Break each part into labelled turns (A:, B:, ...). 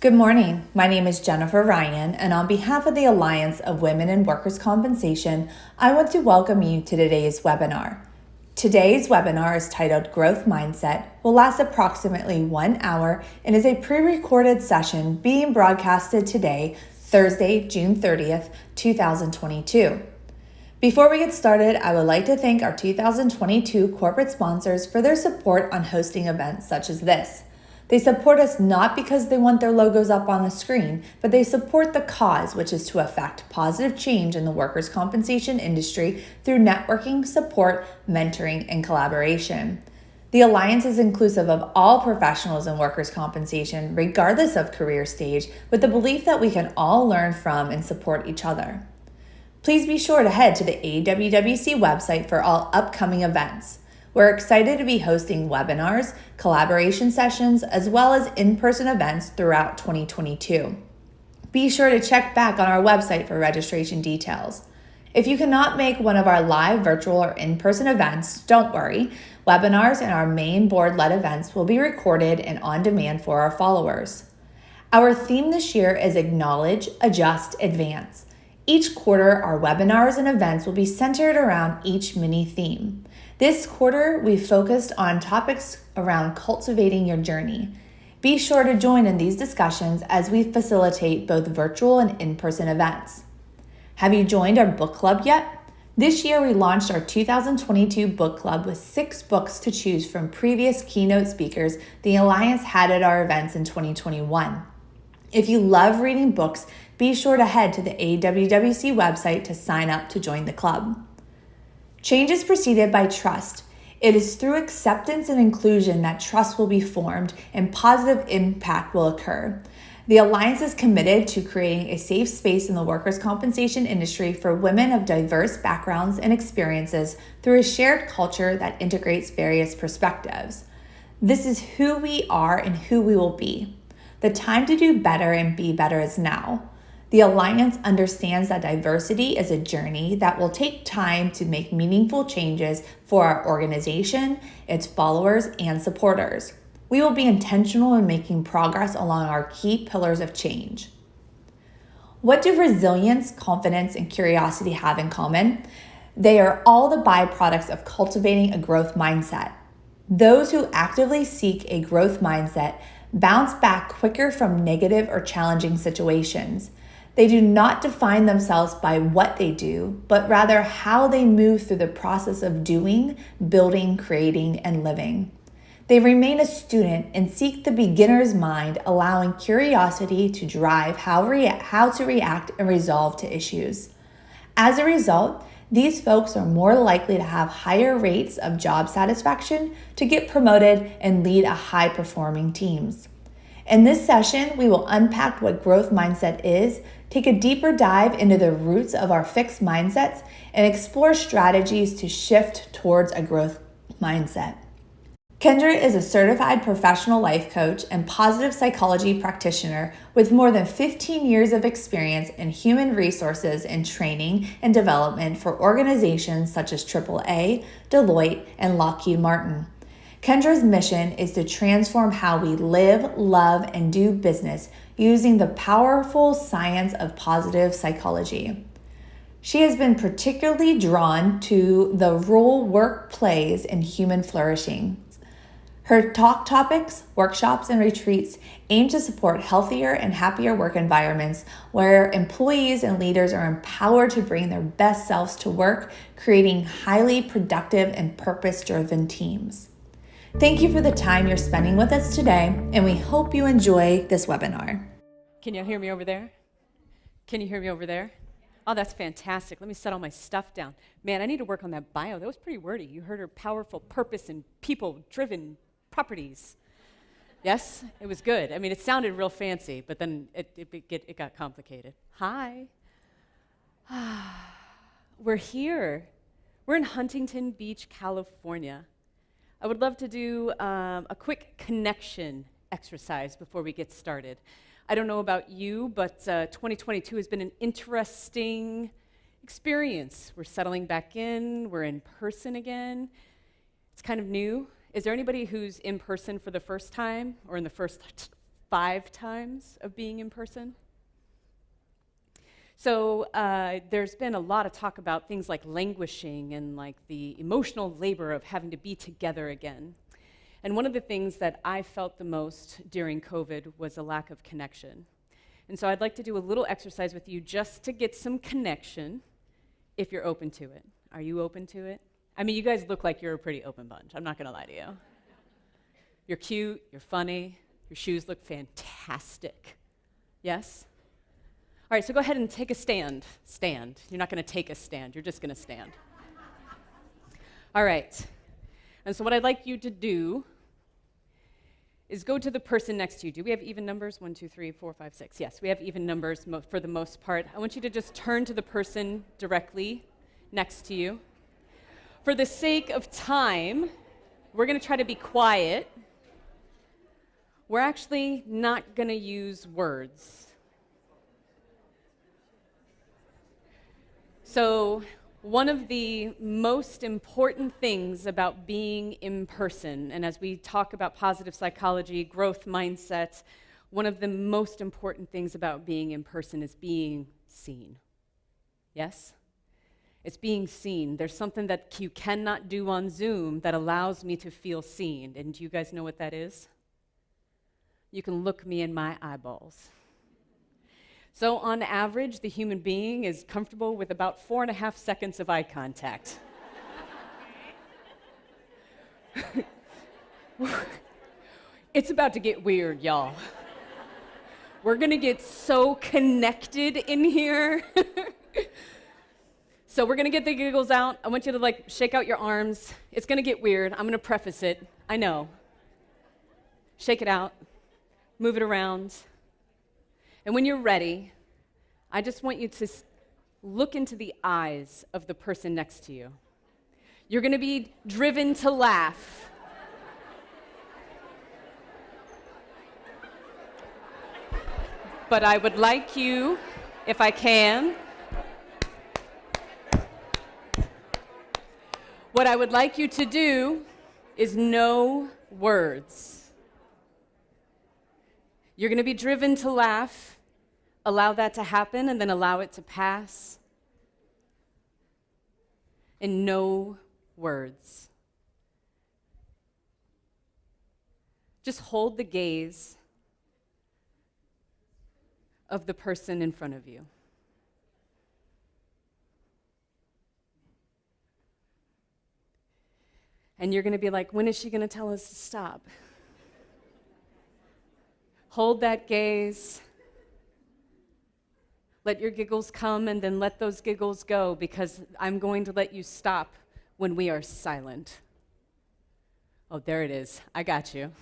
A: Good morning. My name is Jennifer Ryan, and on behalf of the Alliance of Women in Workers' Compensation, I want to welcome you to today's webinar. Today's webinar is titled Growth Mindset, will last approximately 1 hour, and is a pre-recorded session being broadcasted today, Thursday, June 30th, 2022. Before we get started, I would like to thank our 2022 corporate sponsors for their support on hosting events such as this. They support us not because they want their logos up on the screen, but they support the cause, which is to affect positive change in the workers' compensation industry through networking, support, mentoring, and collaboration. The Alliance is inclusive of all professionals in workers' compensation, regardless of career stage, with the belief that we can all learn from and support each other. Please be sure to head to the AWWC website for all upcoming events. We're excited to be hosting webinars, collaboration sessions, as well as in-person events throughout 2022. Be sure to check back on our website for registration details. If you cannot make one of our live, virtual, or in-person events, don't worry. Webinars and our main board-led events will be recorded and on demand for our followers. Our theme this year is Acknowledge, Adjust, Advance. Each quarter, our webinars and events will be centered around each mini theme. This quarter, we focused on topics around cultivating your journey. Be sure to join in these discussions as we facilitate both virtual and in-person events. Have you joined our book club yet? This year, we launched our 2022 book club with 6 books to choose from previous keynote speakers the Alliance had at our events in 2021. If you love reading books, be sure to head to the AWWC website to sign up to join the club. Change is preceded by trust. It is through acceptance and inclusion that trust will be formed and positive impact will occur. The Alliance is committed to creating a safe space in the workers' compensation industry for women of diverse backgrounds and experiences through a shared culture that integrates various perspectives. This is who we are and who we will be. The time to do better and be better is now. The Alliance understands that diversity is a journey that will take time to make meaningful changes for our organization, its followers, and supporters. We will be intentional in making progress along our key pillars of change. What do resilience, confidence, and curiosity have in common? They are all the byproducts of cultivating a growth mindset. Those who actively seek a growth mindset bounce back quicker from negative or challenging situations. They do not define themselves by what they do, but rather how they move through the process of doing, building, creating, and living. They remain a student and seek the beginner's mind, allowing curiosity to drive how to react and resolve to issues. As a result, these folks are more likely to have higher rates of job satisfaction, to get promoted, and lead a high-performing teams. In this session, we will unpack what growth mindset is, take a deeper dive into the roots of our fixed mindsets, and explore strategies to shift towards a growth mindset. Kendra is a certified professional life coach and positive psychology practitioner with more than 15 years of experience in human resources and training and development for organizations such as AAA, Deloitte, and Lockheed Martin. Kendra's mission is to transform how we live, love, and do business using the powerful science of positive psychology. She has been particularly drawn to the role work plays in human flourishing. Her talk topics, workshops, and retreats aim to support healthier and happier work environments where employees and leaders are empowered to bring their best selves to work, creating highly productive and purpose-driven teams. Thank you for the time you're spending with us today, and we hope you enjoy this webinar.
B: Can you hear me over there? Can you hear me over there? Oh, that's fantastic. Let me set all my stuff down. Man, I need to work on that bio. That was pretty wordy. You heard her powerful purpose and people-driven properties. Yes, it was good. I mean, it sounded real fancy, but then it got complicated. Hi. We're here. We're in Huntington Beach, California. I would love to do a quick connection exercise before we get started. I don't know about you, but 2022 has been an interesting experience. We're settling back in. We're in person again. It's kind of new. Is there anybody who's in person for the first time or in the first 5 times of being in person. So there's been a lot of talk about things like languishing and like the emotional labor of having to be together again. And one of the things that I felt the most during COVID was a lack of connection. And so I'd like to do a little exercise with you just to get some connection, if you're open to it. Are you open to it? I mean, you guys look like you're a pretty open bunch. I'm not going to lie to you. You're cute, you're funny, your shoes look fantastic. Yes? All right, so go ahead and take a stand. Stand. You're not going to take a stand, you're just going to stand. All right. And so what I'd like you to do is go to the person next to you. Do we have even numbers? 1, 2, 3, 4, 5, 6. Yes, we have even numbers for the most part. I want you to just turn to the person directly next to you. For the sake of time, we're going to try to be quiet. We're actually not going to use words. So, one of the most important things about being in person, and as we talk about positive psychology, growth mindset, one of the most important things about being in person is being seen. Yes? It's being seen. There's something that you cannot do on Zoom that allows me to feel seen. And do you guys know what that is? You can look me in my eyeballs. So on average, the human being is comfortable with about 4.5 seconds of eye contact. It's about to get weird, y'all. We're gonna get so connected in here. So we're gonna get the giggles out. I want you to shake out your arms. It's gonna get weird. I'm gonna preface it. I know. Shake it out. Move it around. And when you're ready, I just want you to look into the eyes of the person next to you. You're going to be driven to laugh. But I would like you, if I can, what I would like you to do is no words. You're going to be driven to laugh. Allow that to happen and then allow it to pass. And no words. Just hold the gaze of the person in front of you. And you're going to be like, when is she going to tell us to stop? Hold that gaze. Let your giggles come and then let those giggles go, because I'm going to let you stop when we are silent. Oh, there it is. I got you.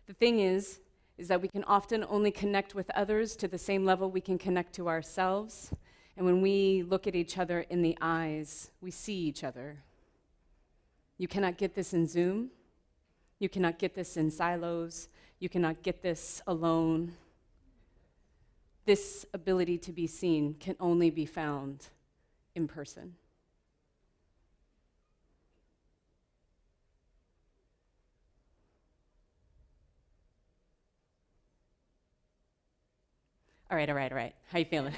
B: The thing is that we can often only connect with others to the same level we can connect to ourselves. And when we look at each other in the eyes, we see each other. You cannot get this in Zoom. You cannot get this in silos. You cannot get this alone. This ability to be seen can only be found in person. All right. How you feeling?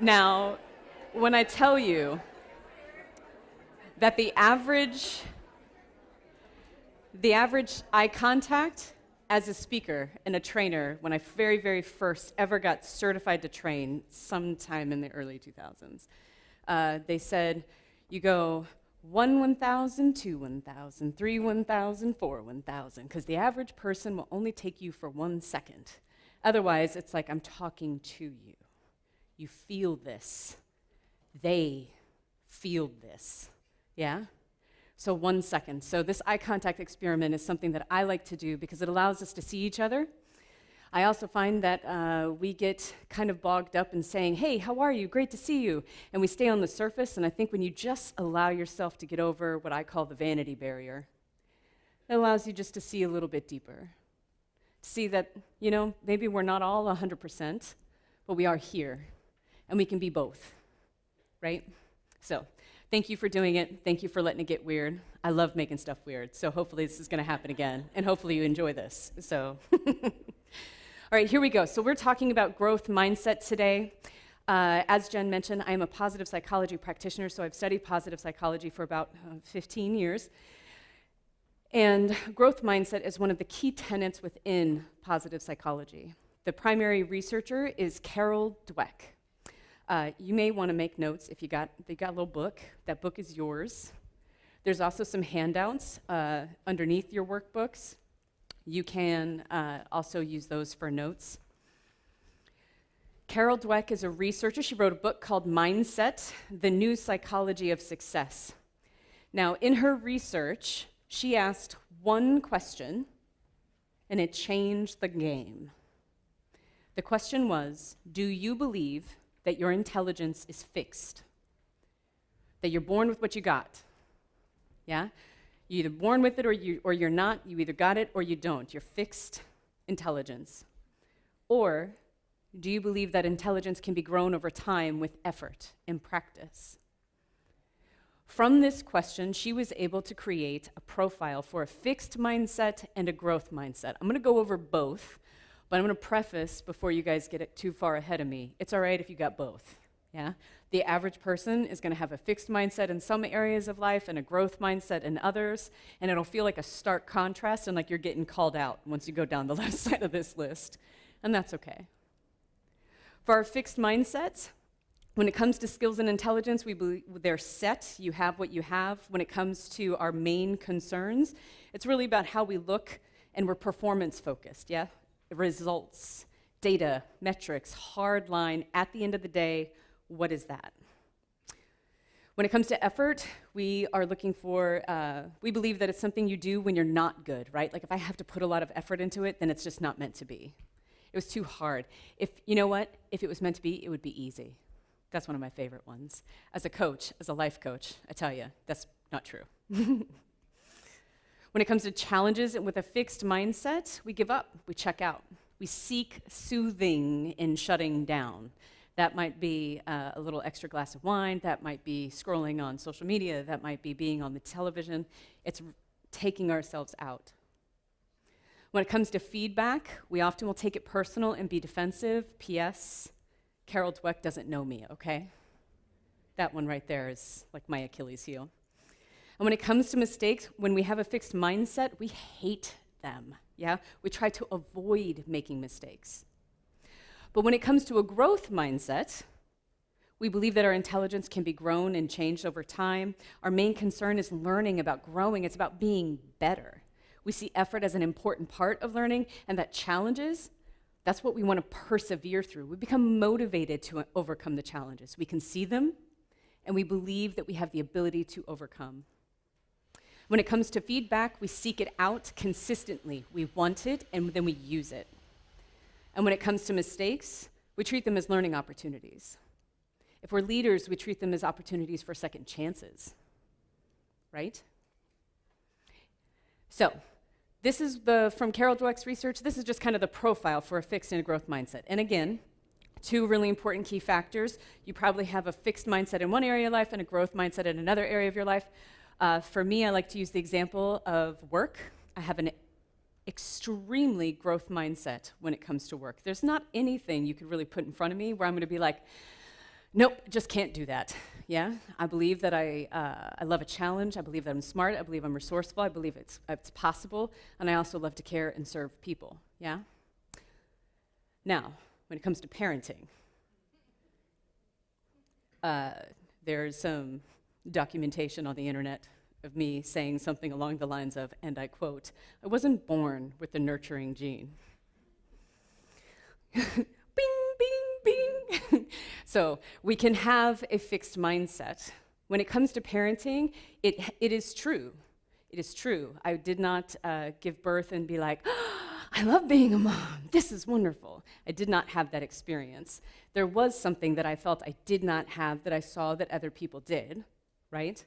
B: Now, when I tell you that the average eye contact as a speaker and a trainer, when I very, very first ever got certified to train sometime in the early 2000s, they said, you go 1,000, 2, 1,000, 3, 1,000, 4, 1,000, because the average person will only take you for 1 second. Otherwise, it's like I'm talking to you. You feel this. They feel this. Yeah? So 1 second. So this eye contact experiment is something that I like to do because it allows us to see each other. I also find that we get kind of bogged up in saying, hey, how are you? Great to see you. And we stay on the surface, and I think when you just allow yourself to get over what I call the vanity barrier, it allows you just to see a little bit deeper. To see that, maybe we're not all 100%, but we are here, and we can be both, right? So, thank you for doing it. Thank you for letting it get weird. I love making stuff weird, so hopefully this is going to happen again, and hopefully you enjoy this. So, all right, here we go. So we're talking about growth mindset today. As Jen mentioned, I am a positive psychology practitioner, so I've studied positive psychology for about 15 years. And growth mindset is one of the key tenets within positive psychology. The primary researcher is Carol Dweck. You may want to make notes if you got a little book. That book is yours. There's also some handouts underneath your workbooks. You can also use those for notes. Carol Dweck is a researcher. She wrote a book called Mindset, The New Psychology of Success. Now, in her research, she asked one question, and it changed the game. The question was, do you believe that your intelligence is fixed? That you're born with what you got? Yeah? You're either born with it or you're not. You either got it or you don't. You're fixed intelligence. Or do you believe that intelligence can be grown over time with effort and practice? From this question, she was able to create a profile for a fixed mindset and a growth mindset. I'm going to go over both, but I'm going to preface before you guys get it too far ahead of me. It's all right if you got both. Yeah? The average person is going to have a fixed mindset in some areas of life and a growth mindset in others, and it'll feel like a stark contrast and like you're getting called out once you go down the left side of this list, and that's okay. For our fixed mindsets, when it comes to skills and intelligence, we believe they're set. You have what you have. When it comes to our main concerns, it's really about how we look, and we're performance-focused, yeah? Results, data, metrics, hard line. At the end of the day, what is that? When it comes to effort, we are looking for, we believe that it's something you do when you're not good, right? Like if I have to put a lot of effort into it, then it's just not meant to be. It was too hard. You know what? If it was meant to be, it would be easy. That's one of my favorite ones. As a coach, as a life coach, I tell you, that's not true. When it comes to challenges and with a fixed mindset, we give up, we check out. We seek soothing in shutting down. That might be a little extra glass of wine. That might be scrolling on social media. That might be being on the television. It's taking ourselves out. When it comes to feedback, we often will take it personal and be defensive. P.S. Carol Dweck doesn't know me, okay? That one right there is like my Achilles heel. And when it comes to mistakes, when we have a fixed mindset, we hate them, yeah? We try to avoid making mistakes. But when it comes to a growth mindset, we believe that our intelligence can be grown and changed over time. Our main concern is learning about growing. It's about being better. We see effort as an important part of learning, and that challenges, that's what we want to persevere through. We become motivated to overcome the challenges. We can see them, and we believe that we have the ability to overcome. When it comes to feedback, we seek it out consistently. We want it, and then we use it. And when it comes to mistakes, we treat them as learning opportunities. If we're leaders, we treat them as opportunities for second chances, right? So, this is from Carol Dweck's research, this is just kind of the profile for a fixed and a growth mindset. And again, two really important key factors. You probably have a fixed mindset in one area of life and a growth mindset in another area of your life. For me, I like to use the example of work. I have an extremely growth mindset when it comes to work. There's not anything you could really put in front of me where I'm going to be like, nope, just can't do that. Yeah, I believe that I love a challenge. I believe that I'm smart. I believe I'm resourceful. I believe it's possible. And I also love to care and serve people. Yeah? Now, when it comes to parenting, there's some documentation on the internet of me saying something along the lines of, and I quote, I wasn't born with the nurturing gene. Bing, bing, bing. So we can have a fixed mindset. When it comes to parenting, it is true. It is true. I did not give birth and be like, I love being a mom. This is wonderful. I did not have that experience. There was something that I felt I did not have that I saw that other people did, right?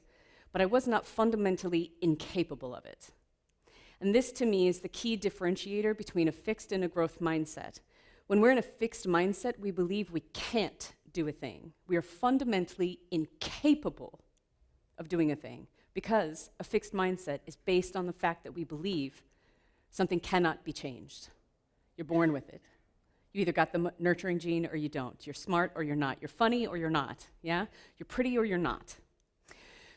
B: But I was not fundamentally incapable of it. And this, to me, is the key differentiator between a fixed and a growth mindset. When we're in a fixed mindset, we believe we can't do a thing. We are fundamentally incapable of doing a thing because a fixed mindset is based on the fact that we believe something cannot be changed. You're born with it. You either got the nurturing gene or you don't. You're smart or you're not. You're funny or you're not, yeah? You're pretty or you're not.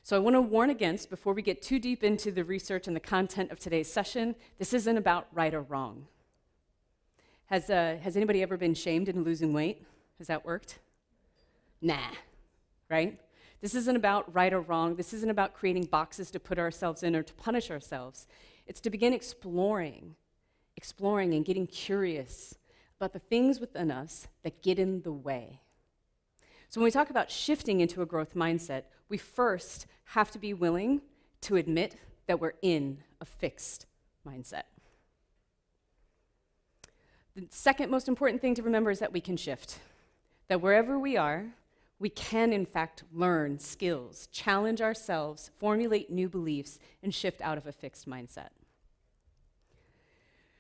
B: So I want to warn against, before we get too deep into the research and the content of today's session, this isn't about right or wrong. Has anybody ever been shamed into losing weight? Has that worked? Nah, right? This isn't about right or wrong. This isn't about creating boxes to put ourselves in or to punish ourselves. It's to begin exploring and getting curious about the things within us that get in the way. So when we talk about shifting into a growth mindset, we first have to be willing to admit that we're in a fixed mindset. The second most important thing to remember is that we can shift. That wherever we are, we can, in fact, learn skills, challenge ourselves, formulate new beliefs, and shift out of a fixed mindset.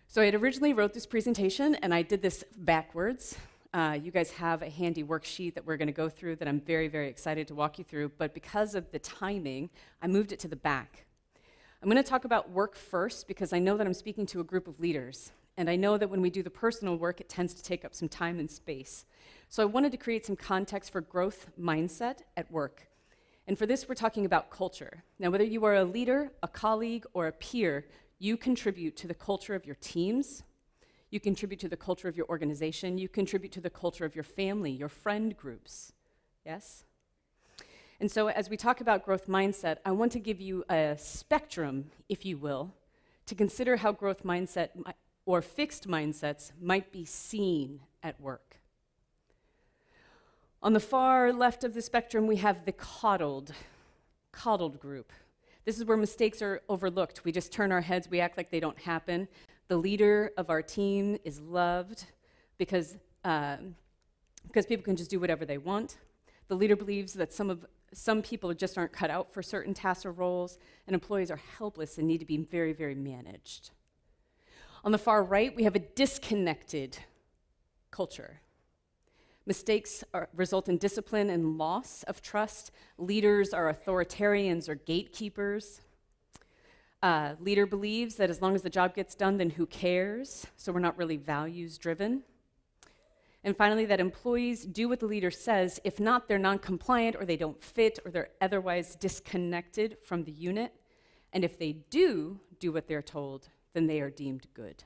B: So I had originally wrote this presentation, and I did this backwards. You guys have a handy worksheet that we're going to go through that I'm very, very excited to walk you through, but because of the timing, I moved it to the back. I'm going to talk about work first because I know that I'm speaking to a group of leaders, and I know that when we do the personal work, it tends to take up some time and space. So I wanted to create some context for growth mindset at work. And for this, we're talking about culture. Now, whether you are a leader, a colleague, or a peer, you contribute to the culture of your teams. You contribute to the culture of your organization. You contribute to the culture of your family, your friend groups. Yes? And so as we talk about growth mindset, I want to give you a spectrum, if you will, to consider how growth mindset or fixed mindsets might be seen at work. On the far left of the spectrum, we have the coddled group. This is where mistakes are overlooked. We just turn our heads, we act like they don't happen. The leader of our team is loved because people can just do whatever they want. The leader believes that some people just aren't cut out for certain tasks or roles, and employees are helpless and need to be very, very managed. On the far right, we have a disconnected culture. Mistakes result in discipline and loss of trust. Leaders are authoritarians or gatekeepers. Leader believes that as long as the job gets done, then who cares? So we're not really values-driven. And finally, that employees do what the leader says. If not, they're non-compliant or they don't fit or they're otherwise disconnected from the unit. And if they do what they're told, then they are deemed good.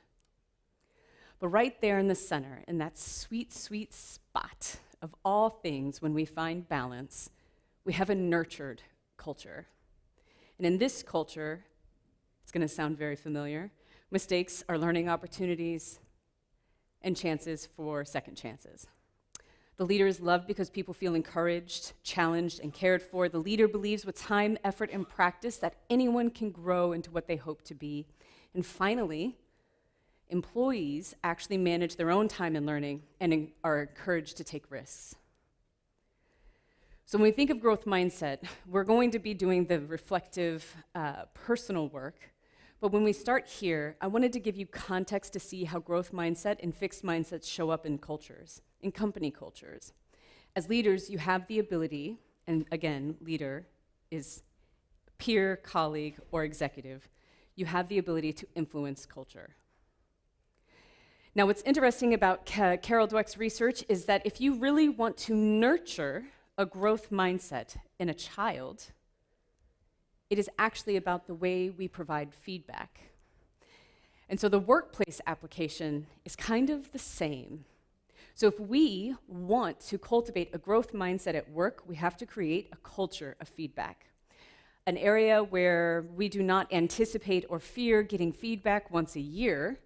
B: But right there in the center, in that sweet, sweet spot of all things when we find balance, we have a nurtured culture. And in this culture, it's going to sound very familiar, mistakes are learning opportunities and chances for second chances. The leader is loved because people feel encouraged, challenged, and cared for. The leader believes with time, effort, and practice that anyone can grow into what they hope to be. And finally, employees actually manage their own time and learning and are encouraged to take risks. So when we think of growth mindset, we're going to be doing the reflective personal work. But when we start here, I wanted to give you context to see how growth mindset and fixed mindsets show up in cultures, in company cultures. As leaders, you have the ability, and again, leader is peer, colleague, or executive, you have the ability to influence culture. Now, what's interesting about Carol Dweck's research is that if you really want to nurture a growth mindset in a child, it is actually about the way we provide feedback. And so the workplace application is kind of the same. So if we want to cultivate a growth mindset at work, we have to create a culture of feedback. An area where we do not anticipate or fear getting feedback once a year,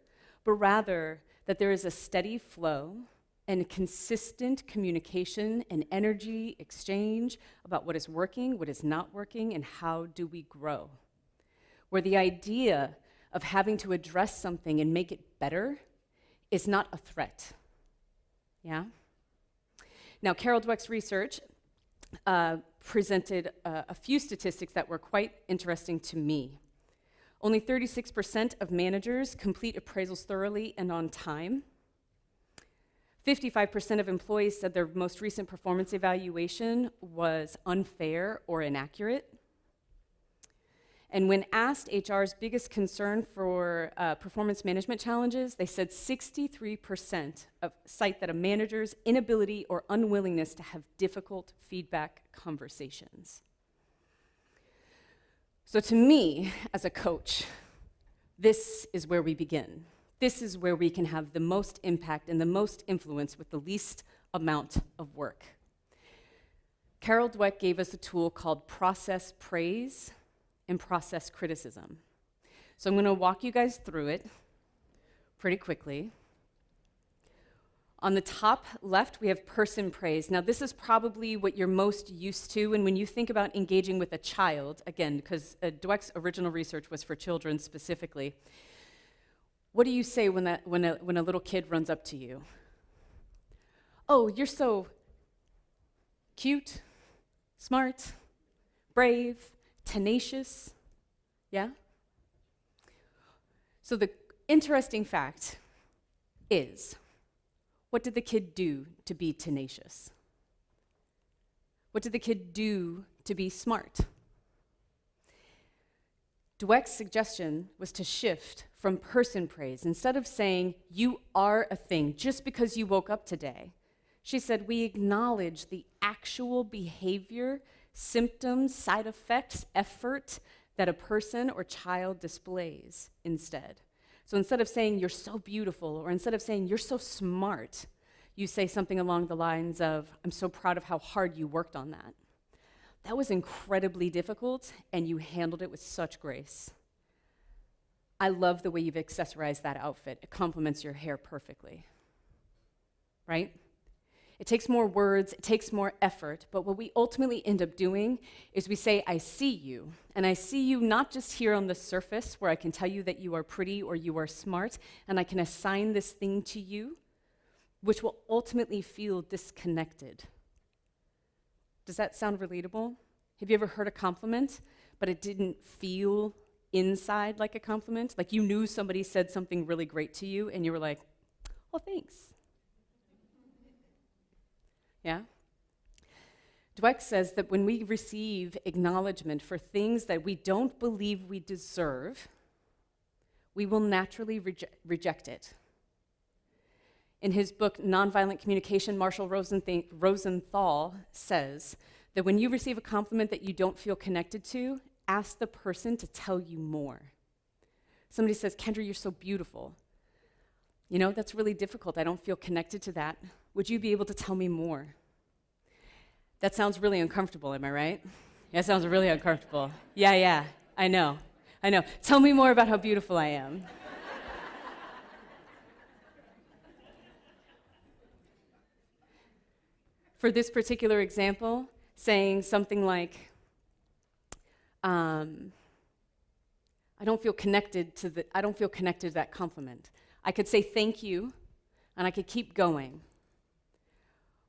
B: but rather that there is a steady flow and consistent communication and energy exchange about what is working, what is not working, and how do we grow. Where the idea of having to address something and make it better is not a threat. Yeah? Now, Carol Dweck's research presented a few statistics that were quite interesting to me. Only 36% of managers complete appraisals thoroughly and on time. 55% of employees said their most recent performance evaluation was unfair or inaccurate. And when asked HR's biggest concern for performance management challenges, they said 63% cite that a manager's inability or unwillingness to have difficult feedback conversations. So to me, as a coach, this is where we begin. This is where we can have the most impact and the most influence with the least amount of work. Carol Dweck gave us a tool called process praise and process criticism. So I'm going to walk you guys through it pretty quickly. On the top left, we have person praise. Now, this is probably what you're most used to, and when you think about engaging with a child, again, because Dweck's original research was for children specifically, what do you say when a little kid runs up to you? Oh, you're so cute, smart, brave, tenacious, yeah? So the interesting fact is, what did the kid do to be tenacious? What did the kid do to be smart? Dweck's suggestion was to shift from person praise. Instead of saying, you are a thing just because you woke up today, she said, we acknowledge the actual behavior, symptoms, side effects, effort that a person or child displays instead. So instead of saying, you're so beautiful, or instead of saying, you're so smart, you say something along the lines of, I'm so proud of how hard you worked on that. That was incredibly difficult, and you handled it with such grace. I love the way you've accessorized that outfit. It complements your hair perfectly, right? It takes more words, it takes more effort, but what we ultimately end up doing is we say, I see you, and I see you not just here on the surface where I can tell you that you are pretty or you are smart, and I can assign this thing to you, which will ultimately feel disconnected. Does that sound relatable? Have you ever heard a compliment, but it didn't feel inside like a compliment? Like you knew somebody said something really great to you, and you were like, oh, thanks. Yeah? Dweck says that when we receive acknowledgement for things that we don't believe we deserve, we will naturally reject it. In his book, Nonviolent Communication, Marshall Rosenthal says that when you receive a compliment that you don't feel connected to, ask the person to tell you more. Somebody says, Kendra, you're so beautiful. You know, that's really difficult. I don't feel connected to that. Would you be able to tell me more? That sounds really uncomfortable, am I right? Yeah, it sounds really uncomfortable. Yeah, I know. Tell me more about how beautiful I am. For this particular example, saying something like, I don't feel connected to that compliment. I could say thank you, and I could keep going,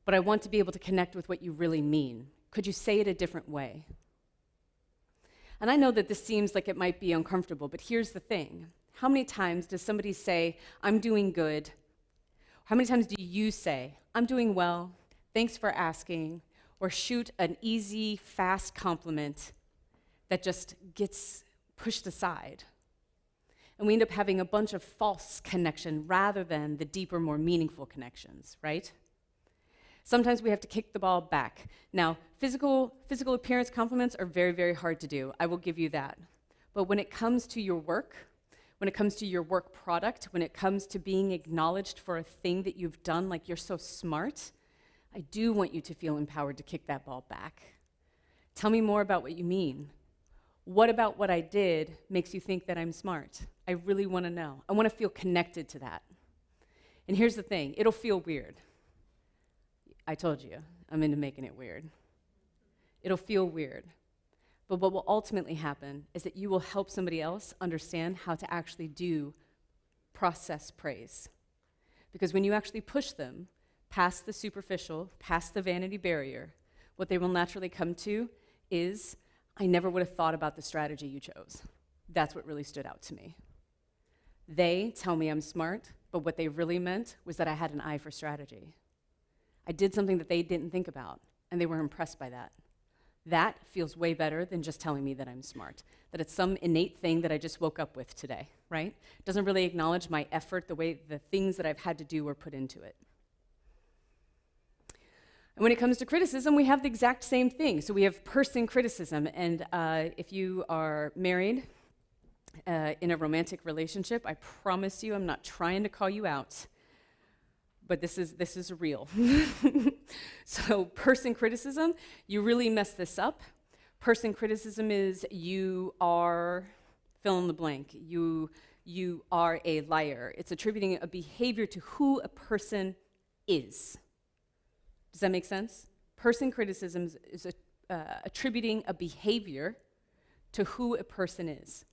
B: but I want to be able to connect with what you really mean. Could you say it a different way? And I know that this seems like it might be uncomfortable, but here's the thing. How many times does somebody say, I'm doing good? How many times do you say, I'm doing well, thanks for asking, or shoot an easy, fast compliment that just gets pushed aside? And we end up having a bunch of false connection rather than the deeper, more meaningful connections, right? Sometimes we have to kick the ball back. Now, physical appearance compliments are very, very hard to do. I will give you that. But when it comes to your work, when it comes to your work product, when it comes to being acknowledged for a thing that you've done, like you're so smart, I do want you to feel empowered to kick that ball back. Tell me more about what you mean. What about what I did makes you think that I'm smart? I really want to know. I want to feel connected to that. And here's the thing, it'll feel weird. I told you, I'm into making it weird. It'll feel weird. But what will ultimately happen is that you will help somebody else understand how to actually do process praise. Because when you actually push them past the superficial, past the vanity barrier, what they will naturally come to is, I never would have thought about the strategy you chose. That's what really stood out to me. They tell me I'm smart, but what they really meant was that I had an eye for strategy. I did something that they didn't think about, and they were impressed by that. That feels way better than just telling me that I'm smart, that it's some innate thing that I just woke up with today, right? It doesn't really acknowledge my effort, the way the things that I've had to do were put into it. And when it comes to criticism, we have the exact same thing. So we have person criticism, and if you are married in a romantic relationship, I promise you, I'm not trying to call you out, but this is real. So person criticism, you really mess this up. Person criticism is you are fill in the blank. You are a liar. It's attributing a behavior to who a person is. Does that make sense? Person criticism is attributing a behavior to who a person is.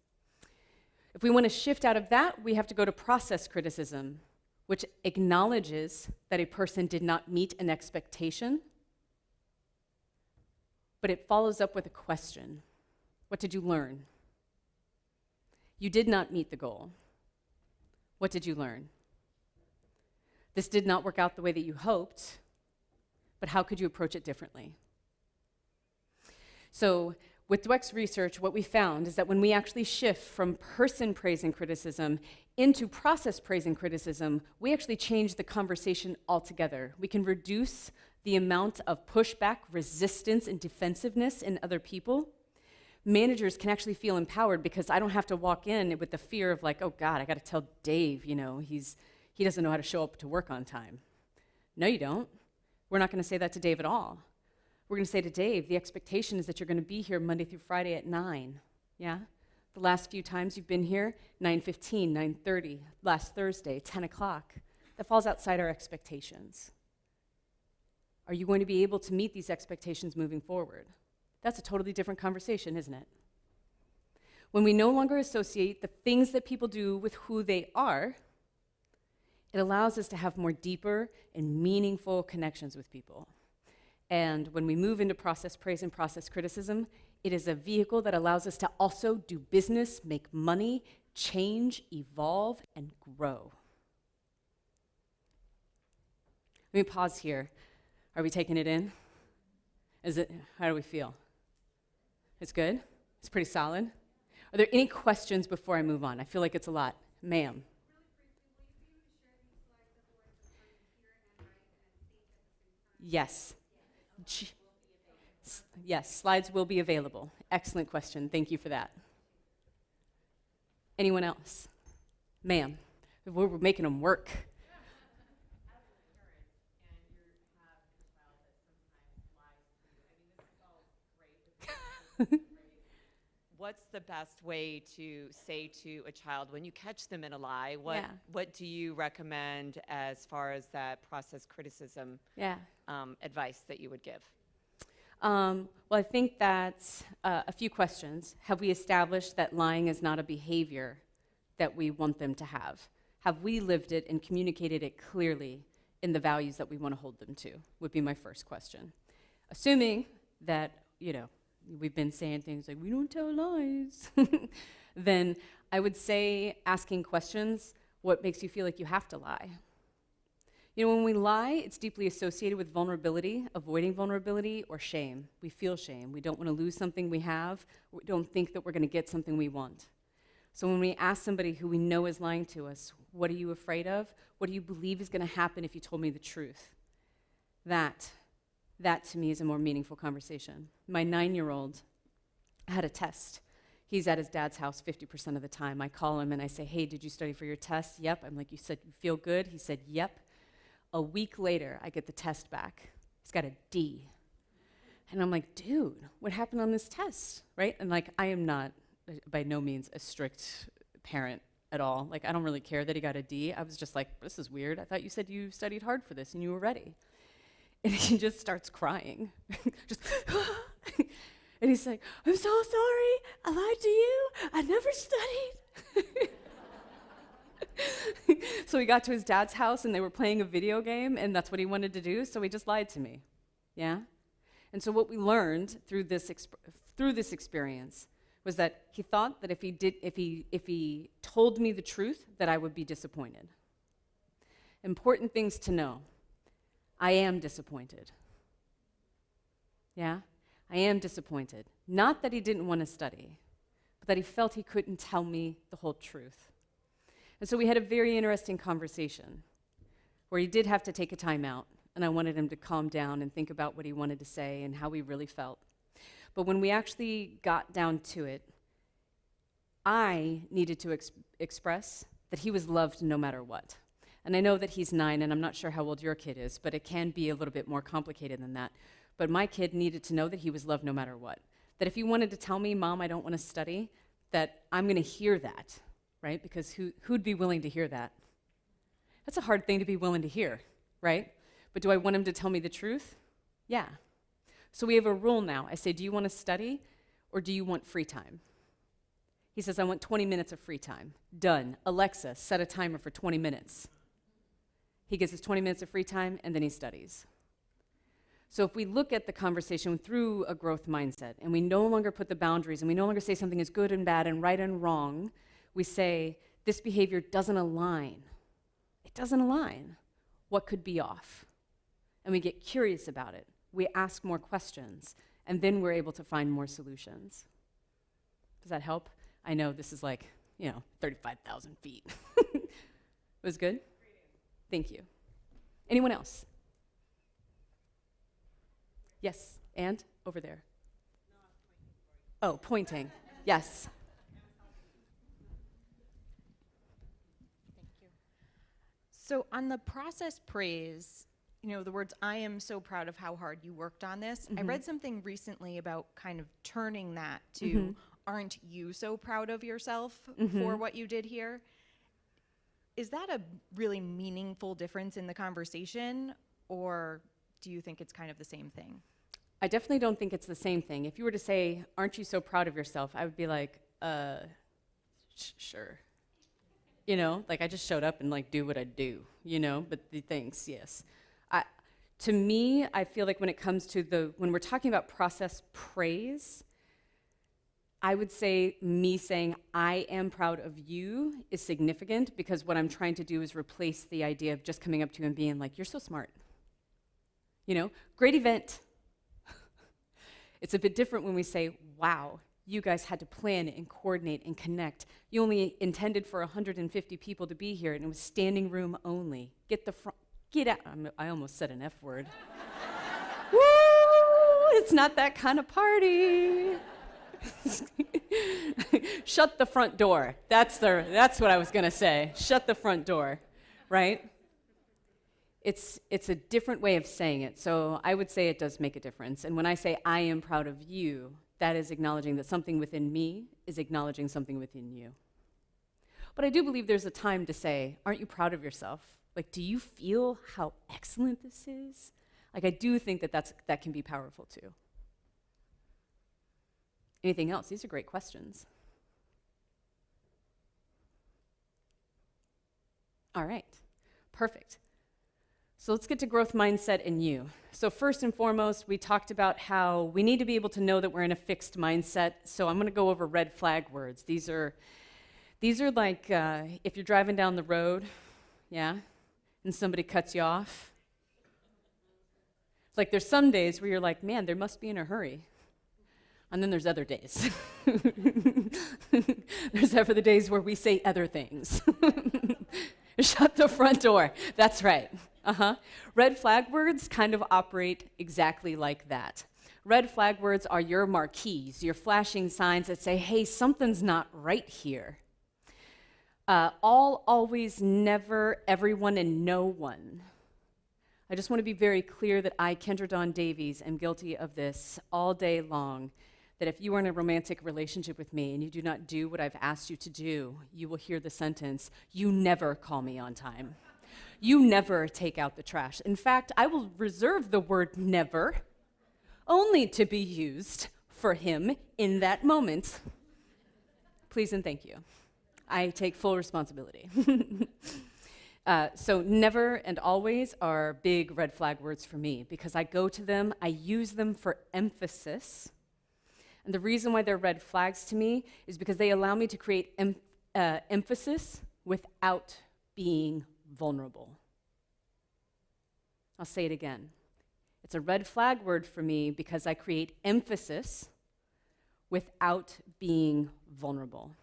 B: If we want to shift out of that, we have to go to process criticism, which acknowledges that a person did not meet an expectation, but it follows up with a question. What did you learn? You did not meet the goal. What did you learn? This did not work out the way that you hoped, but how could you approach it differently? So with Dweck's research, what we found is that when we actually shift from person praise and criticism into process praise and criticism, we actually change the conversation altogether. We can reduce the amount of pushback, resistance, and defensiveness in other people. Managers can actually feel empowered because I don't have to walk in with the fear of like, oh God, I got to tell Dave, he doesn't know how to show up to work on time. No, you don't. We're not going to say that to Dave at all. We're going to say to Dave, the expectation is that you're going to be here Monday through Friday at 9. Yeah? The last few times you've been here, 9:15, 9:30, last Thursday, 10 o'clock. That falls outside our expectations. Are you going to be able to meet these expectations moving forward? That's a totally different conversation, isn't it? When we no longer associate the things that people do with who they are, it allows us to have more deeper and meaningful connections with people. And when we move into process praise and process criticism, it is a vehicle that allows us to also do business, make money, change, evolve, and grow. Let me pause here. Are we taking it in? How do we feel? It's good? It's pretty solid? Are there any questions before I move on? I feel like it's a lot. Ma'am. Yes. Yes, slides will be available. Excellent question. Thank you for that. Anyone else? Ma'am. We're making them work.
C: What's the best way to say to a child when you catch them in a lie?
B: Yeah.
C: What do you recommend as far as that process criticism advice that you would give?
B: Well, I think that's a few questions. Have we established that lying is not a behavior that we want them to have? Have we lived it and communicated it clearly in the values that we want to hold them to? Would be my first question. Assuming that, we've been saying things like, we don't tell lies, then I would say asking questions, what makes you feel like you have to lie? When we lie, it's deeply associated with vulnerability, avoiding vulnerability, or shame. We feel shame. We don't want to lose something we have. We don't think that we're going to get something we want. So when we ask somebody who we know is lying to us, what are you afraid of? What do you believe is going to happen if you told me the truth? That to me is a more meaningful conversation. My 9-year-old had a test. He's at his dad's house 50% of the time. I call him and I say, hey, did you study for your test? Yep. I'm like, you said you feel good? He said, yep. A week later, I get the test back. He's got a D. And I'm like, dude, what happened on this test, right? And I am not, by no means, a strict parent at all. I don't really care that he got a D. I was just like, this is weird. I thought you said you studied hard for this and you were ready. And he just starts crying. And he's like, I'm so sorry, I lied to you, I never studied. So he got to his dad's house and they were playing a video game and that's what he wanted to do, so he just lied to me, yeah? And so what we learned through this experience was that he thought that if he told me the truth, that I would be disappointed. Important things to know. I am disappointed. Yeah? I am disappointed. Not that he didn't want to study, but that he felt he couldn't tell me the whole truth. And so we had a very interesting conversation where he did have to take a time out, and I wanted him to calm down and think about what he wanted to say and how he really felt. But when we actually got down to it, I needed to express that he was loved no matter what. And I know that he's 9, and I'm not sure how old your kid is, but it can be a little bit more complicated than that. But my kid needed to know that he was loved no matter what. That if he wanted to tell me, Mom, I don't want to study, that I'm going to hear that, right? Because who'd be willing to hear that? That's a hard thing to be willing to hear, right? But do I want him to tell me the truth? Yeah. So we have a rule now. I say, do you want to study or do you want free time? He says, I want 20 minutes of free time. Done. Alexa, set a timer for 20 minutes. He gets his 20 minutes of free time and then he studies. So if we look at the conversation through a growth mindset and we no longer put the boundaries and we no longer say something is good and bad and right and wrong, we say this behavior doesn't align. It doesn't align. What could be off? And we get curious about it. We ask more questions, and then we're able to find more solutions. Does that help? I know this is like, 35,000 feet. It was good? Thank you. Anyone else? Yes, and over there. Oh, pointing. Yes.
D: So on the process praise, the words, I am so proud of how hard you worked on this. I read something recently about kind of turning that to, aren't you so proud of yourself for what you did here? Is that a really meaningful difference in the conversation, or do you think it's kind of the same thing?
B: I definitely don't think it's the same thing. If you were to say, aren't you so proud of yourself? I would be like, sure. Like I just showed up and do what I do, but the things, yes. To me, I feel like when it comes to when we're talking about process praise, I would say me saying, I am proud of you is significant because what I'm trying to do is replace the idea of just coming up to you and being like, you're so smart. Great event. It's a bit different when we say, wow, you guys had to plan and coordinate and connect. You only intended for 150 people to be here, and it was standing room only. Get out. I almost said an F word. Woo! It's not that kind of party. Shut the front door. That's what I was going to say. Shut the front door, right? It's a different way of saying it, so I would say it does make a difference. And when I say I am proud of you, that is acknowledging that something within me is acknowledging something within you. But I do believe there's a time to say, aren't you proud of yourself? Do you feel how excellent this is? I do think that can be powerful too. Anything else? These are great questions. All right, perfect. So let's get to growth mindset in you. So first and foremost, we talked about how we need to be able to know that we're in a fixed mindset. So I'm going to go over red flag words. These are like if you're driving down the road, yeah, and somebody cuts you off. There's some days where you're like, man, there must be in a hurry. And then there's other days. There's ever the days where we say other things. Shut the front door. That's right. Red flag words kind of operate exactly like that. Red flag words are your marquees, your flashing signs that say, hey, something's not right here. All, always, never, everyone, and no one. I just want to be very clear that I, Kendra Davies, am guilty of this all day long, that if you are in a romantic relationship with me and you do not do what I've asked you to do, you will hear the sentence, you never call me on time. You never take out the trash. In fact, I will reserve the word never only to be used for him in that moment. Please and thank you. I take full responsibility. So never and always are big red flag words for me because I go to them, I use them for emphasis. And the reason why they're red flags to me is because they allow me to create emphasis without being vulnerable. I'll say it again. It's a red flag word for me because I create emphasis without being vulnerable.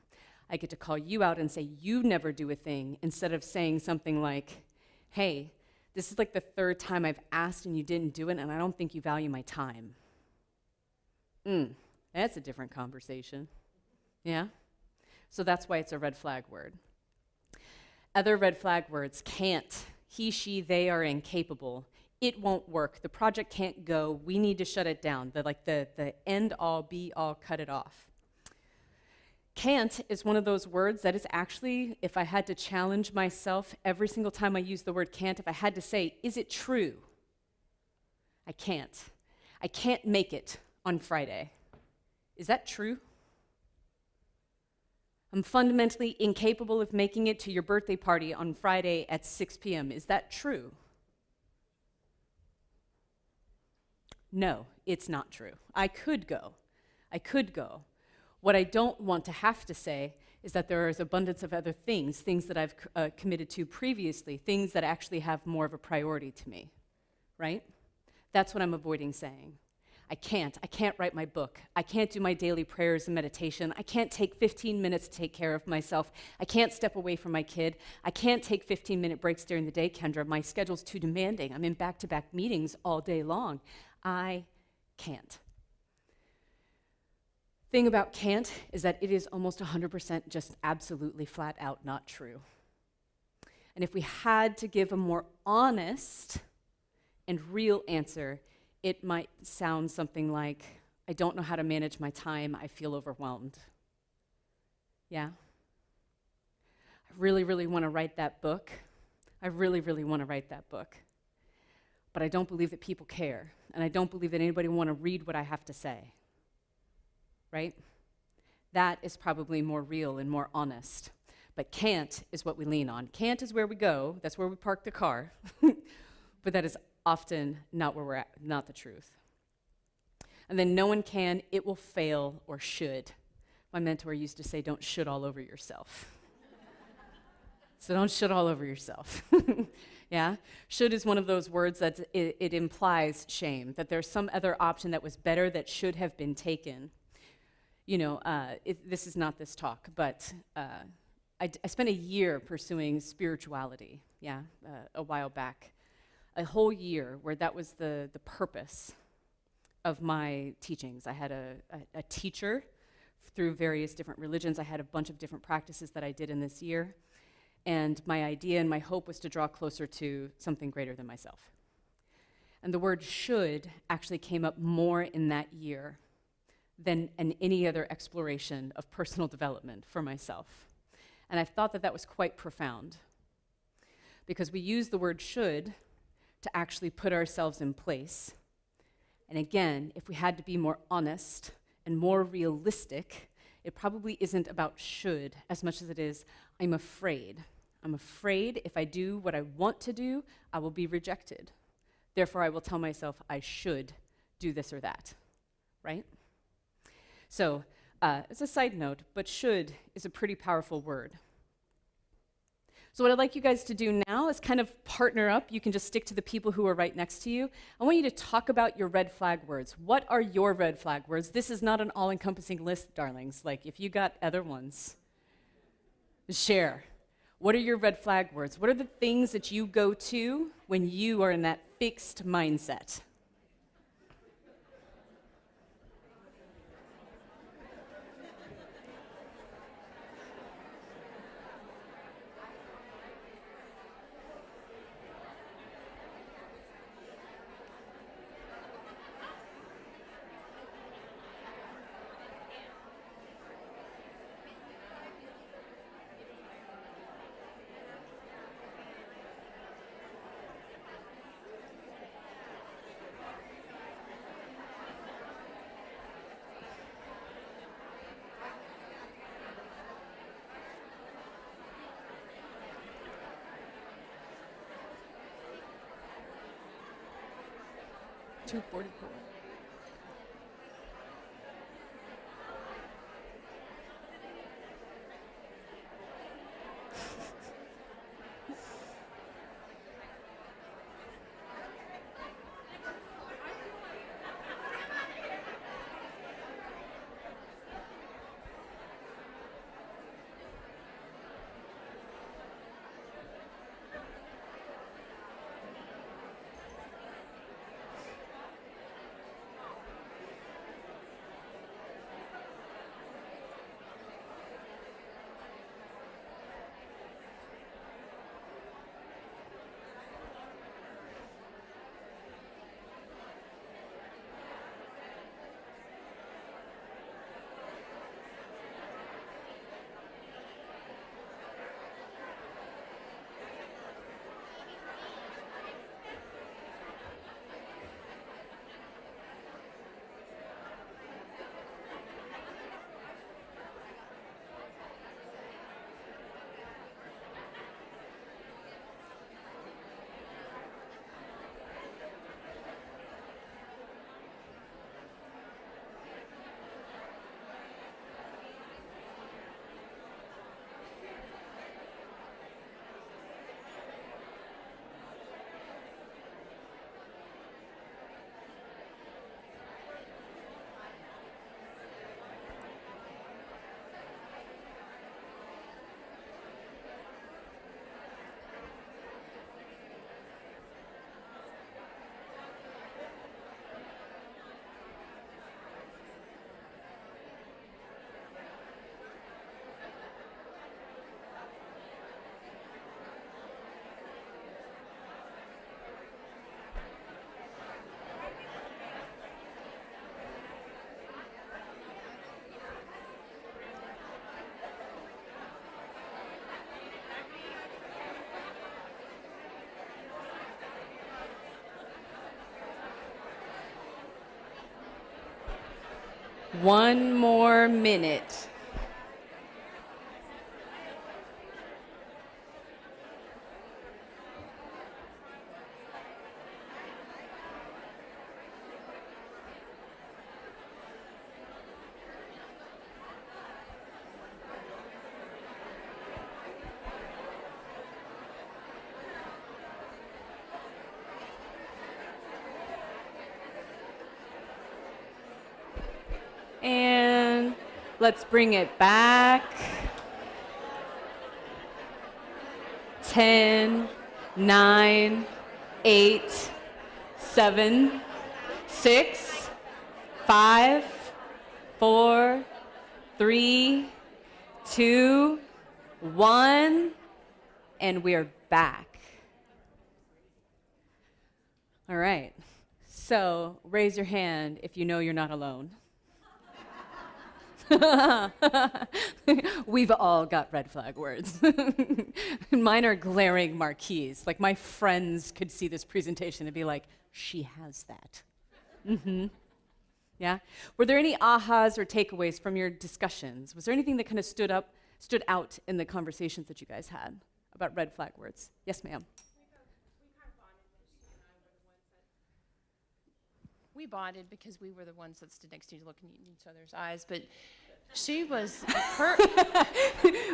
B: I get to call you out and say, you never do a thing, instead of saying something like, hey, this is like the third time I've asked and you didn't do it, and I don't think you value my time. That's a different conversation. Yeah? So that's why it's a red flag word. Other red flag words: can't. He, she, they are incapable. It won't work. The project can't go. We need to shut it down. The end all, be all, cut it off. Can't is one of those words that is actually, if I had to challenge myself every single time I use the word can't, if I had to say, is it true? I can't. I can't make it on Friday. Is that true? I'm fundamentally incapable of making it to your birthday party on Friday at 6 p.m. Is that true? No, it's not true. I could go. What I don't want to have to say is that there is abundance of other things that I've committed to previously, things that actually have more of a priority to me, right? That's what I'm avoiding saying. I can't write my book. I can't do my daily prayers and meditation. I can't take 15 minutes to take care of myself. I can't step away from my kid. I can't take 15-minute breaks during the day, Kendra. My schedule's too demanding. I'm in back-to-back meetings all day long. I can't. Thing about can't is that it is almost 100% just absolutely flat out not true. And if we had to give a more honest and real answer, it might sound something like, I don't know how to manage my time, I feel overwhelmed. Yeah? I really, really want to write that book. But I don't believe that people care, and I don't believe that anybody will want to read what I have to say. Right? That is probably more real and more honest. But can't is what we lean on. Can't is where we go. That's where we park the car. But that is often not where we're at, not the truth. And then no one can, it will fail, or should. My mentor used to say, don't should all over yourself. So don't should all over yourself. Yeah? Should is one of those words that it implies shame, that there's some other option that was better that should have been taken. You know, this is not this talk, but I spent a year pursuing spirituality, a while back. A whole year where that was the purpose of my teachings. I had a teacher through various different religions. I had a bunch of different practices that I did in this year. And my idea and my hope was to draw closer to something greater than myself. And the word should actually came up more in that year than in any other exploration of personal development for myself. And I thought that was quite profound, because we use the word should to actually put ourselves in place. And again, if we had to be more honest and more realistic, it probably isn't about should as much as it is, I'm afraid. I'm afraid if I do what I want to do, I will be rejected. Therefore, I will tell myself I should do this or that, right? So, as a side note, but should is a pretty powerful word. So what I'd like you guys to do now is kind of partner up. You can just stick to the people who are right next to you. I want you to talk about your red flag words. What are your red flag words? This is not an all-encompassing list, darlings. Like, if you got other ones, share. What are your red flag words? What are the things that you go to when you are in that fixed mindset? 244. One more minute. And let's bring it back. 10, 9, 8, 7, 6, 5, 4, 3, 2, 1, and we're back. All right. So raise your hand if you know you're not alone. We've all got red flag words. Mine are glaring marquees. Like my friends could see this presentation and be like, she has that. Yeah? Were there any ahas or takeaways from your discussions? Was there anything that kind of stood out in the conversations that you guys had about red flag words? Yes, ma'am.
E: We bonded because we were the ones that stood next to you looking in each other's eyes, but she was her.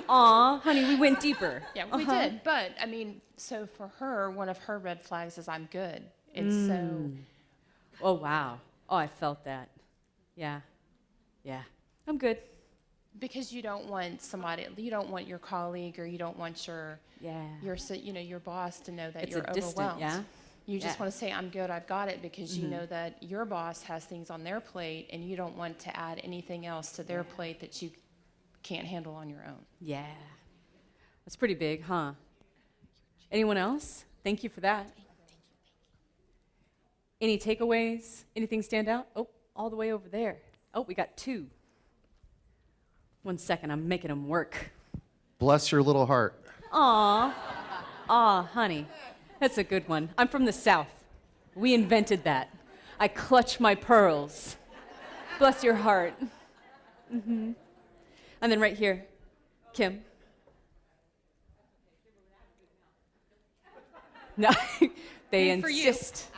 B: Aw, honey, we went deeper.
E: Yeah, we did. But I mean, so for her, one of her red flags is I'm good. And so.
B: Oh, wow. Oh, I felt that. Yeah. Yeah. I'm good.
E: Because you don't want somebody, you don't want your colleague or you don't want your boss to know that
B: It's
E: you're
B: a distant,
E: overwhelmed.
B: yeah?
E: You just
B: Yeah.
E: want to say, I'm good, I've got it, because you know that your boss has things on their plate and you don't want to add anything else to their plate that you can't handle on your own.
B: Yeah. That's pretty big, huh? Anyone else? Thank you for that. Any takeaways? Anything stand out? Oh, all the way over there. Oh, we got 2. 1 second, I'm making them work.
F: Bless your little heart.
B: Aw. Aw, honey. That's a good one. I'm from the South. We invented that. I clutch my pearls. Bless your heart. And then right here, Kim. No, they
E: And for you.
B: insist.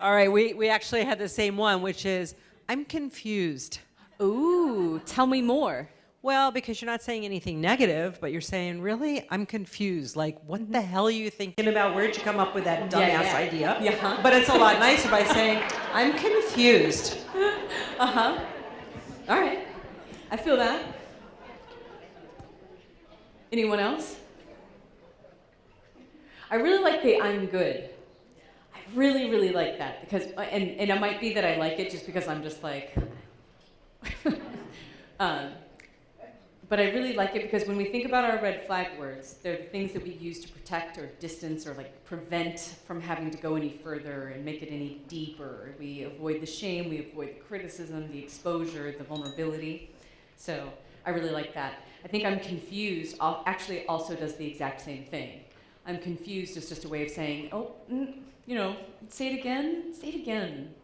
G: All right, we actually had the same one, which is, I'm confused.
B: Ooh, tell me more.
G: Well, because you're not saying anything negative, but you're saying, really? I'm confused. Like, what the hell are you thinking about? Where'd you come up with that dumbass idea?
B: Yeah.
G: But it's a lot nicer by saying, I'm confused.
B: Uh-huh. All right. I feel that. Anyone else? I really like the I'm good. I really, really like that because, and it might be that I like it just because I'm just like, but I really like it because when we think about our red flag words, they're the things that we use to protect or distance or like prevent from having to go any further and make it any deeper. We avoid the shame, we avoid the criticism, the exposure, the vulnerability. So I really like that. I think I'm confused actually also does the exact same thing. I'm confused is just a way of saying, oh, say it again.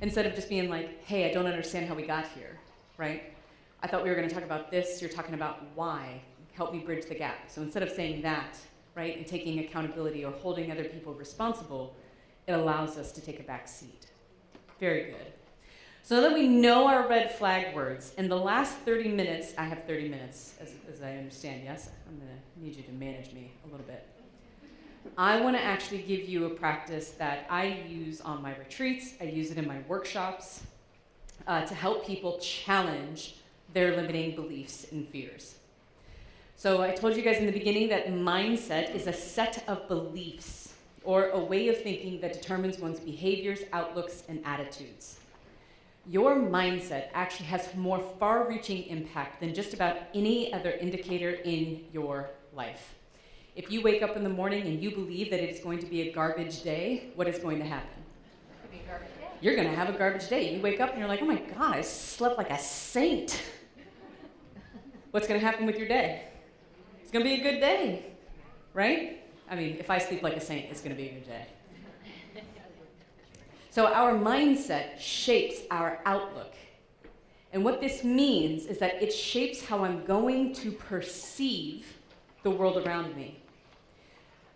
B: Instead of just being like, hey, I don't understand how we got here, right? I thought we were going to talk about this, you're talking about why. Help me bridge the gap. So instead of saying that, right, and taking accountability or holding other people responsible, it allows us to take a back seat. Very good. So that we know our red flag words, in the last 30 minutes, I have 30 minutes, as I understand, yes? I'm going to need you to manage me a little bit. I want to actually give you a practice that I use on my retreats, I use it in my workshops, to help people challenge their limiting beliefs and fears. So I told you guys in the beginning that mindset is a set of beliefs or a way of thinking that determines one's behaviors, outlooks, and attitudes. Your mindset actually has more far-reaching impact than just about any other indicator in your life. If you wake up in the morning and you believe that it is going to be a garbage day, what is going to happen? You're going to have a garbage day. You wake up and you're like, oh my God, I slept like a saint. What's going to happen with your day? It's going to be a good day, right? I mean, if I sleep like a saint, it's going to be a good day. So our mindset shapes our outlook. And what this means is that it shapes how I'm going to perceive the world around me.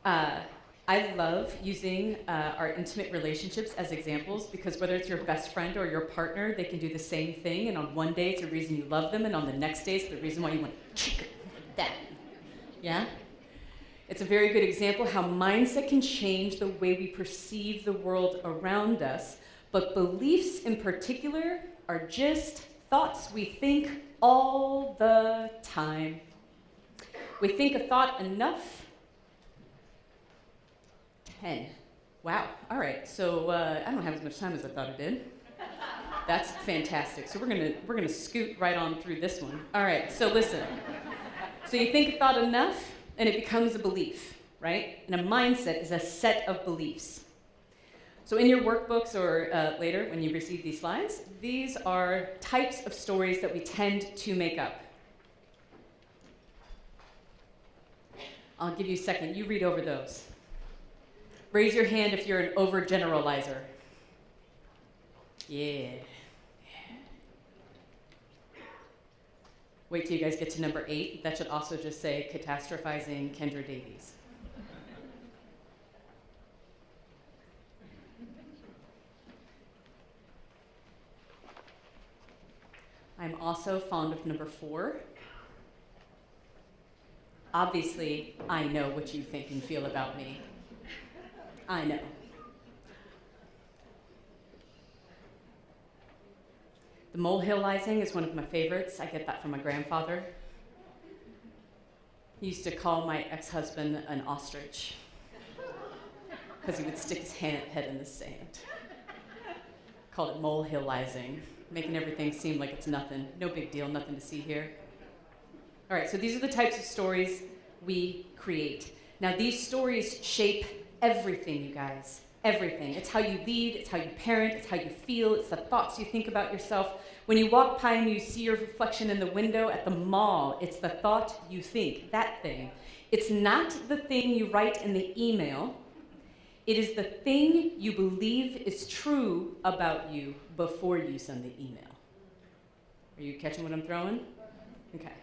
B: I love using our intimate relationships as examples because whether it's your best friend or your partner, they can do the same thing, and on one day it's the reason you love them, and on the next day it's the reason why you want chicken like that. Yeah? It's a very good example how mindset can change the way we perceive the world around us, but beliefs in particular are just thoughts we think all the time. We think a thought enough. 10. Wow. All right. So I don't have as much time as I thought I did. That's fantastic. So we're gonna scoot right on through this one. All right. So listen. So you think a thought enough, and it becomes a belief, right? And a mindset is a set of beliefs. So in your workbooks or later when you receive these slides, these are types of stories that we tend to make up. I'll give you a second. You read over those. Raise your hand if you're an overgeneralizer. Yeah. Wait till you guys get to number 8. That should also just say catastrophizing Kendra Davies. I'm also fond of number 4. Obviously, I know what you think and feel about me. I know. The molehillizing is one of my favorites. I get that from my grandfather. He used to call my ex-husband an ostrich because he would stick his head in the sand. Called it molehillizing, making everything seem like it's nothing. No big deal, nothing to see here. All right, so these are the types of stories we create. Now, these stories shape everything, you guys. Everything. It's how you lead, it's how you parent, it's how you feel, it's the thoughts you think about yourself. When you walk by and you see your reflection in the window at the mall, it's the thought you think, that thing. It's not the thing you write in the email. It is the thing you believe is true about you before you send the email. Are you catching what I'm throwing? Okay.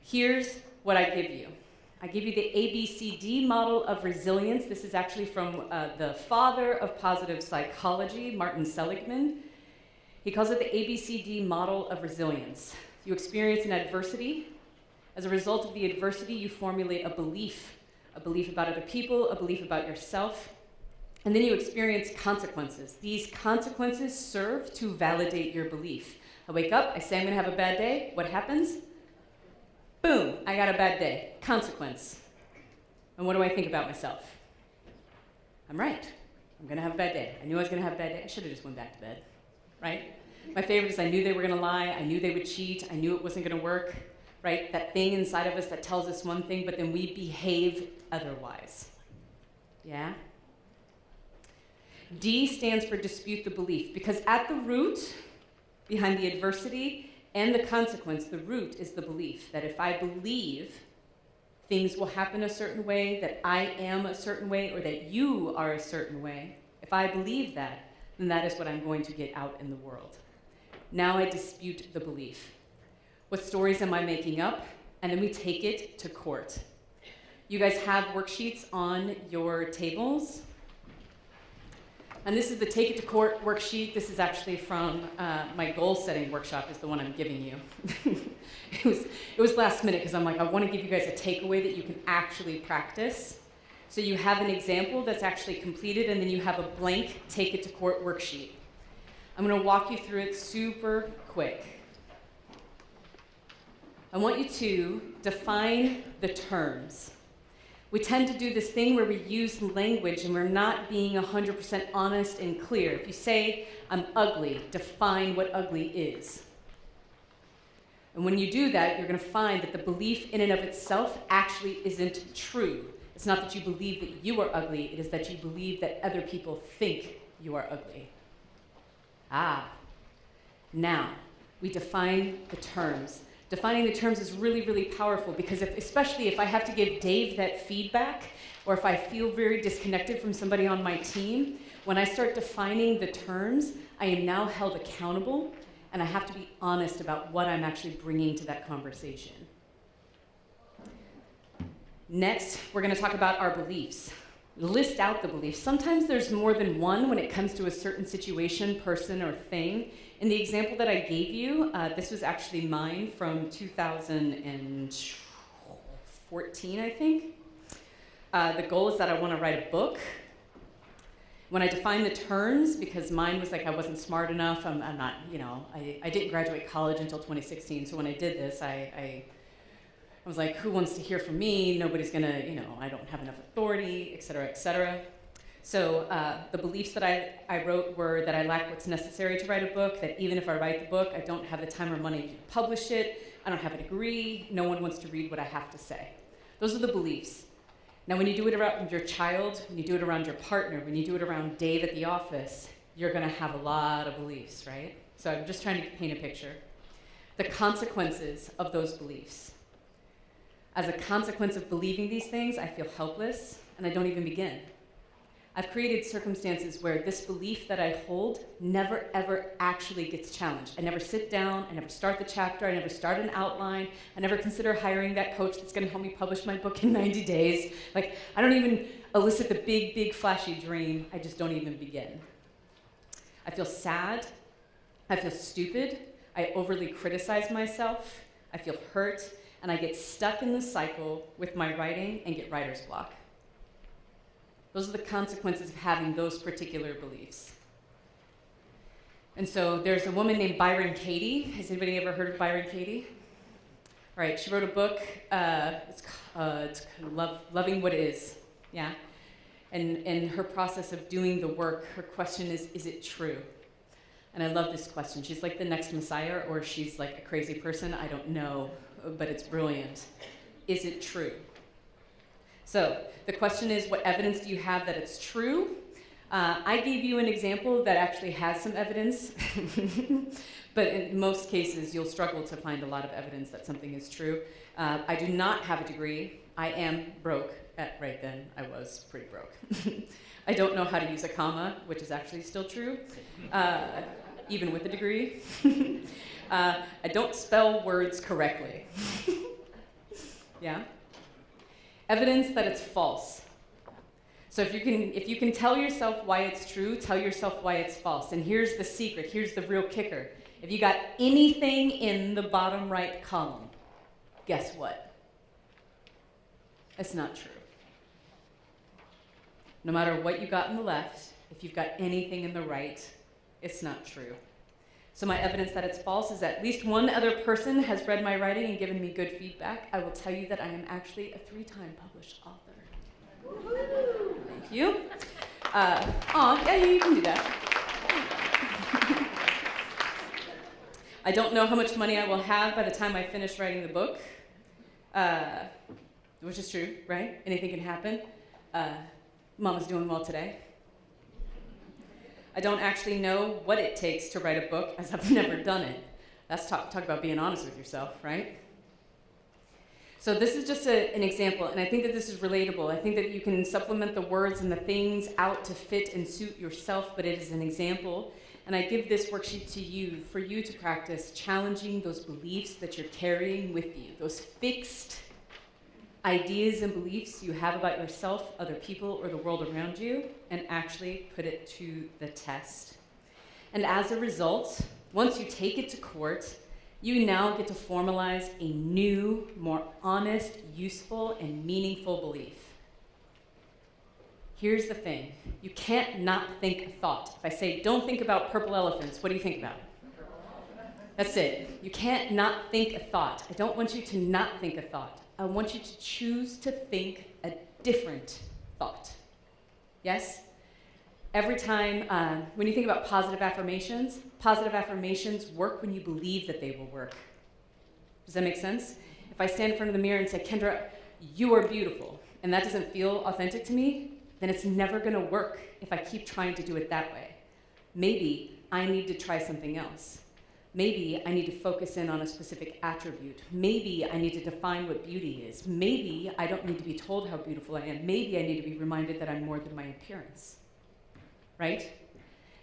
B: Here's what I give you. I gave you the ABCD model of resilience. This is actually from the father of positive psychology, Martin Seligman. He calls it the ABCD model of resilience. You experience an adversity. As a result of the adversity, you formulate a belief about other people, a belief about yourself, and then you experience consequences. These consequences serve to validate your belief. I wake up, I say I'm gonna have a bad day. What happens? Boom, I got a bad day. Consequence. And what do I think about myself? I'm right. I'm gonna have a bad day. I knew I was gonna have a bad day. I should have just went back to bed, right? My favorite is I knew they were gonna lie. I knew they would cheat. I knew it wasn't gonna work, right? That thing inside of us that tells us one thing, but then we behave otherwise. Yeah? D stands for dispute the belief, because at the root, behind the adversity and the consequence, the root is the belief that if I believe things will happen a certain way, that I am a certain way, or that you are a certain way, if I believe that, then that is what I'm going to get out in the world. Now I dispute the belief. What stories am I making up? And then we take it to court. You guys have worksheets on your tables. And this is the Take It to Court worksheet. This is actually from my goal setting workshop is the one I'm giving you. it was last minute because I'm like, I want to give you guys a takeaway that you can actually practice. So you have an example that's actually completed, and then you have a blank Take It to Court worksheet. I'm going to walk you through it super quick. I want you to define the terms. We tend to do this thing where we use language and we're not being 100% honest and clear. If you say, I'm ugly, define what ugly is. And when you do that, you're going to find that the belief in and of itself actually isn't true. It's not that you believe that you are ugly, it is that you believe that other people think you are ugly. Now, we define the terms. Defining the terms is really, really powerful because especially if I have to give Dave that feedback, or if I feel very disconnected from somebody on my team, when I start defining the terms, I am now held accountable, and I have to be honest about what I'm actually bringing to that conversation. Next, we're going to talk about our beliefs. List out the beliefs. Sometimes there's more than one when it comes to a certain situation, person, or thing. In the example that I gave you, this was actually mine from 2014, I think. The goal is that I want to write a book. When I define the terms, because mine was like I wasn't smart enough, I'm not, I didn't graduate college until 2016, so when I did this, I was like, who wants to hear from me? Nobody's gonna, I don't have enough authority, et cetera, et cetera. So the beliefs that I wrote were that I lack what's necessary to write a book, that even if I write the book, I don't have the time or money to publish it, I don't have a degree, no one wants to read what I have to say. Those are the beliefs. Now when you do it around your child, when you do it around your partner, when you do it around Dave at the office, you're gonna have a lot of beliefs, right? So I'm just trying to paint a picture. The consequences of those beliefs. As a consequence of believing these things, I feel helpless, and I don't even begin. I've created circumstances where this belief that I hold never, ever actually gets challenged. I never sit down, I never start the chapter, I never start an outline, I never consider hiring that coach that's gonna help me publish my book in 90 days. Like, I don't even elicit the big, big, flashy dream. I just don't even begin. I feel sad, I feel stupid, I overly criticize myself, I feel hurt, and I get stuck in the cycle with my writing and get writer's block. Those are the consequences of having those particular beliefs. And so there's a woman named Byron Katie. Has anybody ever heard of Byron Katie? All right, she wrote a book, it's Loving What Is, yeah? And in her process of doing the work, her question is it true? And I love this question. She's like the next Messiah, or she's like a crazy person, I don't know, but it's brilliant. Is it true? So the question is, what evidence do you have that it's true? I gave you an example that actually has some evidence, but in most cases, you'll struggle to find a lot of evidence that something is true. I do not have a degree. I am broke. Right then, I was pretty broke. I don't know how to use a comma, which is actually still true, even with a degree. I don't spell words correctly. Yeah? Evidence that it's false. So if you can tell yourself why it's true, tell yourself why it's false. And here's the secret, here's the real kicker. If you got anything in the bottom right column, guess what? It's not true. No matter what you got in the left, if you've got anything in the right, it's not true. So my evidence that it's false is at least one other person has read my writing and given me good feedback. I will tell you that I am actually a 3-time published author. Thank you. Yeah, you can do that. I don't know how much money I will have by the time I finish writing the book, which is true, right? Anything can happen. Mama's doing well today. I don't actually know what it takes to write a book, as I've never done it. That's talk about being honest with yourself, right? So this is just an example, and I think that this is relatable. I think that you can supplement the words and the things out to fit and suit yourself, but it is an example. And I give this worksheet to you, for you to practice challenging those beliefs that you're carrying with you, those fixed ideas and beliefs you have about yourself, other people, or the world around you, and actually put it to the test. And as a result, once you take it to court, you now get to formalize a new, more honest, useful, and meaningful belief. Here's the thing. You can't not think a thought. If I say, don't think about purple elephants, what do you think about? That's it. You can't not think a thought. I don't want you to not think a thought. I want you to choose to think a different thought. Yes? Every time, when you think about positive affirmations work when you believe that they will work. Does that make sense? If I stand in front of the mirror and say, Kendra, you are beautiful, and that doesn't feel authentic to me, then it's never gonna work if I keep trying to do it that way. Maybe I need to try something else. Maybe I need to focus in on a specific attribute. Maybe I need to define what beauty is. Maybe I don't need to be told how beautiful I am. Maybe I need to be reminded that I'm more than my appearance, right?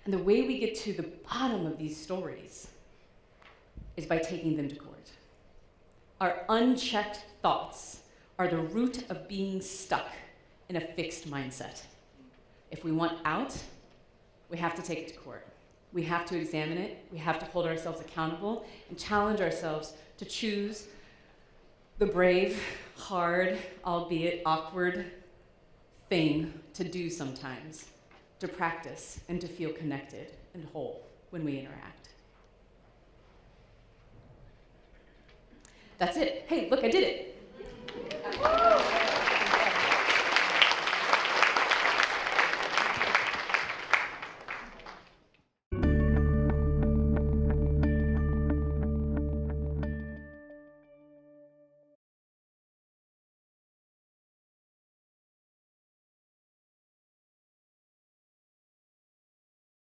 B: And the way we get to the bottom of these stories is by taking them to court. Our unchecked thoughts are the root of being stuck in a fixed mindset. If we want out, we have to take it to court. We have to examine it, we have to hold ourselves accountable and challenge ourselves to choose the brave, hard, albeit awkward thing to do sometimes, to practice and to feel connected and whole when we interact. That's it. Hey, look, I did it.